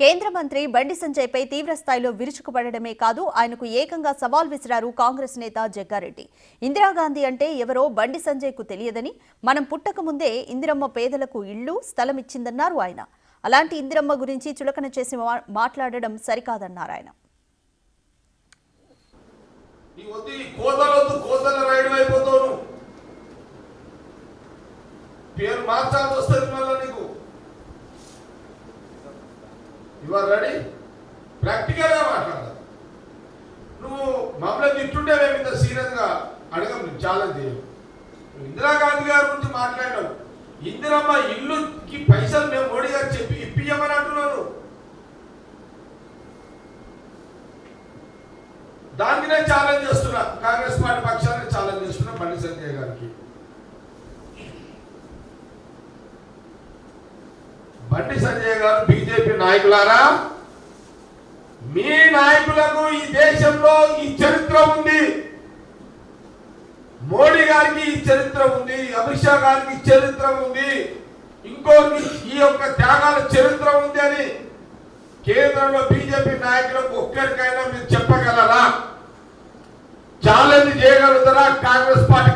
కేంద్ర మంత్రి బండి సంజయ్పై తీవ్ర స్థాయిలో విరుచుకుపడడమే కాదు ఆయనకు ఏకంగా సవాల్ విసిరారు కాంగ్రెస్ నేత జగ్గారెడ్డి. ఇందిరాగాంధీ అంటే ఎవరో బండి సంజయ్కు తెలియదని, మనం పుట్టక ముందే ఇందిరమ్మ పేదలకు ఇళ్లు స్థలం ఇచ్చిందన్నారు ఆయన. అలాంటి ఇందిరమ్మ గురించి చులకన చేసి మాట్లాడడం సరికాదన్నారు ఆయన. You are ready? Practical గా మాట్లాడాలి. నువ్వు మమ్మల్ని తిట్టుంటే మేము ఇంత సీరియస్ గా అడగం, ఛాలెంజ్ చేయం. ఇందిరాగాంధీ గారి గురించి మాట్లాడినావు. ఇందిరమ్మ ఇల్లుకి పైసలు మేము మోడీ గారు చెప్పి ఇప్పియమని అంటున్నాను. దానికి నేను ఛాలెంజ్ చేస్తున్నా, కాంగ్రెస్ పార్టీ పక్షాన్ని ఛాలెంజ్ చేస్తున్నా బండి సంజయ్ గారికి. బండి సంజయ్ గారు బీజేపీ నాయకులారా, మీ నాయకులకు ఈ దేశంలో ఈ చరిత్ర ఉంది, మోడీ గారికి ఈ చరిత్ర ఉంది, అమిత్ షా గారికి ఈ చరిత్ర ఉంది, ఇంకోరికి ఈ యొక్క త్యాగాల చరిత్ర ఉంది అని కేంద్రంలో బీజేపీ నాయకులకు ఒక్కరికైనా మీరు చెప్పగలరా? ఛాలెంజ్ చేయగలుగుతారా? కాంగ్రెస్ పార్టీ